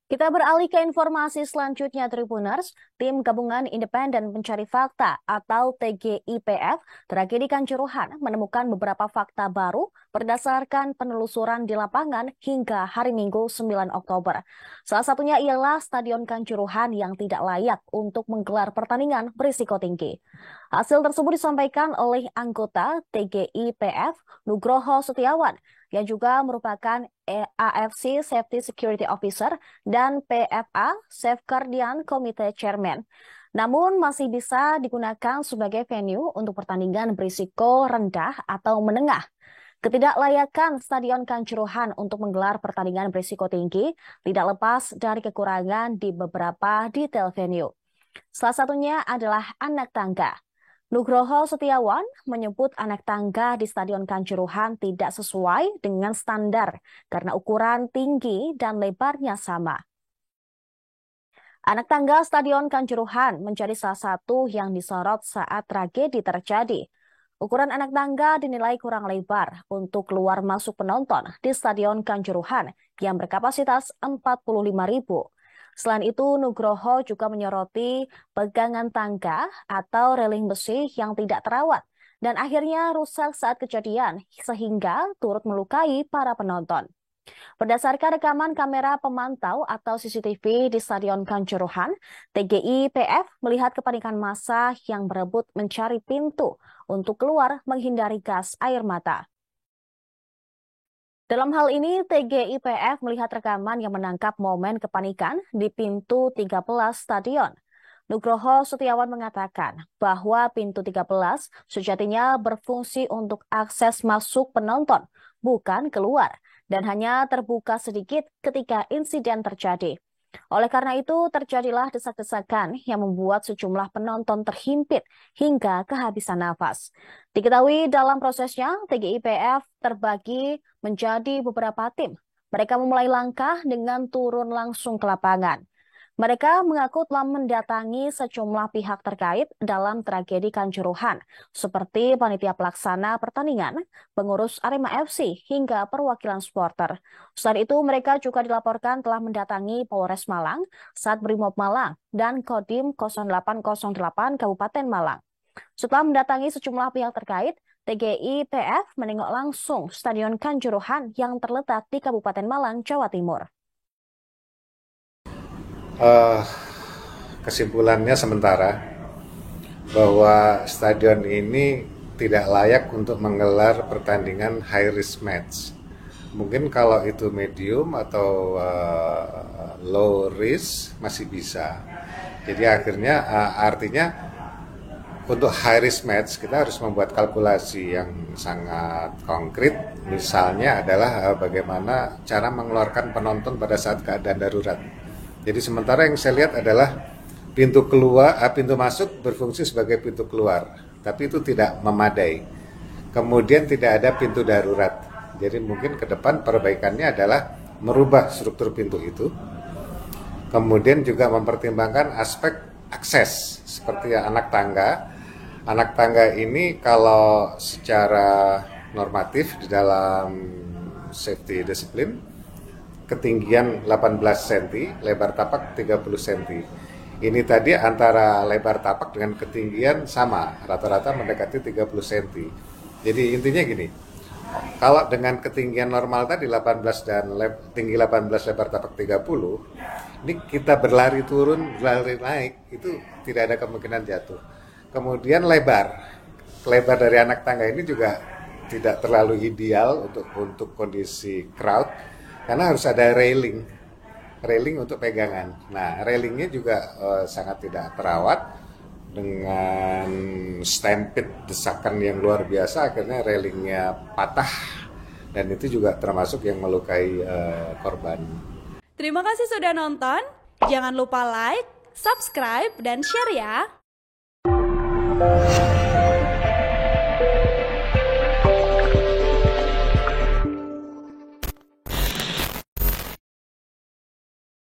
Kita beralih ke informasi selanjutnya, Tribuners. Tim Gabungan Independen Pencari Fakta atau TGIPF tragedi Kanjuruhan menemukan beberapa fakta baru berdasarkan penelusuran di lapangan hingga hari Minggu 9 Oktober. Salah satunya ialah Stadion Kanjuruhan yang tidak layak untuk menggelar pertandingan berisiko tinggi. Hasil tersebut disampaikan oleh anggota TGIPF Nugroho Setiawan yang juga merupakan AFC Safety Security Officer dan PFA Safeguardian Committee Chairman. Namun masih bisa digunakan sebagai venue untuk pertandingan berisiko rendah atau menengah. Ketidaklayakan Stadion Kanjuruhan untuk menggelar pertandingan berisiko tinggi tidak lepas dari kekurangan di beberapa detail venue. Salah satunya adalah anak tangga. Nugroho Setiawan menyebut anak tangga di Stadion Kanjuruhan tidak sesuai dengan standar karena ukuran tinggi dan lebarnya sama. Anak tangga Stadion Kanjuruhan menjadi salah satu yang disorot saat tragedi terjadi. Ukuran anak tangga dinilai kurang lebar untuk keluar masuk penonton di Stadion Kanjuruhan yang berkapasitas 45.000. Selain itu, Nugroho juga menyoroti pegangan tangga atau reling besi yang tidak terawat dan akhirnya rusak saat kejadian sehingga turut melukai para penonton. Berdasarkan rekaman kamera pemantau atau CCTV di Stadion Kanjuruhan, TGIPF melihat kepanikan massa yang berebut mencari pintu untuk keluar menghindari gas air mata. Dalam hal ini, TGIPF melihat rekaman yang menangkap momen kepanikan di pintu 13 stadion. Nugroho Setiawan mengatakan bahwa pintu 13 sejatinya berfungsi untuk akses masuk penonton, bukan keluar, dan hanya terbuka sedikit ketika insiden terjadi. Oleh karena itu, terjadilah desak-desakan yang membuat sejumlah penonton terhimpit hingga kehabisan nafas. Diketahui dalam prosesnya, TGIPF terbagi menjadi beberapa tim. Mereka memulai langkah dengan turun langsung ke lapangan. Mereka mengaku telah mendatangi sejumlah pihak terkait dalam tragedi Kanjuruhan, seperti panitia pelaksana pertandingan, pengurus Arema FC, hingga perwakilan supporter. Selain itu, mereka juga dilaporkan telah mendatangi Polres Malang, Satbrimob Malang, dan Kodim 0808 Kabupaten Malang. Setelah mendatangi sejumlah pihak terkait, TGIPF menengok langsung Stadion Kanjuruhan yang terletak di Kabupaten Malang, Jawa Timur. Kesimpulannya sementara bahwa stadion ini tidak layak untuk menggelar pertandingan high risk match. Mungkin kalau itu medium atau low risk masih bisa. Jadi akhirnya artinya untuk high risk match kita harus membuat kalkulasi yang sangat konkret. Misalnya adalah bagaimana cara mengeluarkan penonton pada saat keadaan darurat. Jadi sementara yang saya lihat adalah pintu masuk berfungsi sebagai pintu keluar, tapi itu tidak memadai. Kemudian tidak ada pintu darurat. Jadi mungkin ke depan perbaikannya adalah merubah struktur pintu itu. Kemudian juga mempertimbangkan aspek akses seperti anak tangga. Anak tangga ini kalau secara normatif di dalam safety discipline ketinggian 18 cm, lebar tapak 30 cm. Ini tadi antara lebar tapak dengan ketinggian sama, rata-rata mendekati 30 cm. Jadi intinya gini, kalau dengan ketinggian normal tadi 18 dan tinggi 18, lebar tapak 30, ini kita berlari turun, berlari naik, itu tidak ada kemungkinan jatuh. Kemudian lebar dari anak tangga ini juga tidak terlalu ideal untuk kondisi crowd, karena harus ada railing untuk pegangan. Nah, railingnya juga sangat tidak terawat dengan stampede desakan yang luar biasa. Akhirnya railingnya patah dan itu juga termasuk yang melukai korban. Terima kasih sudah nonton. Jangan lupa like, subscribe, dan share ya.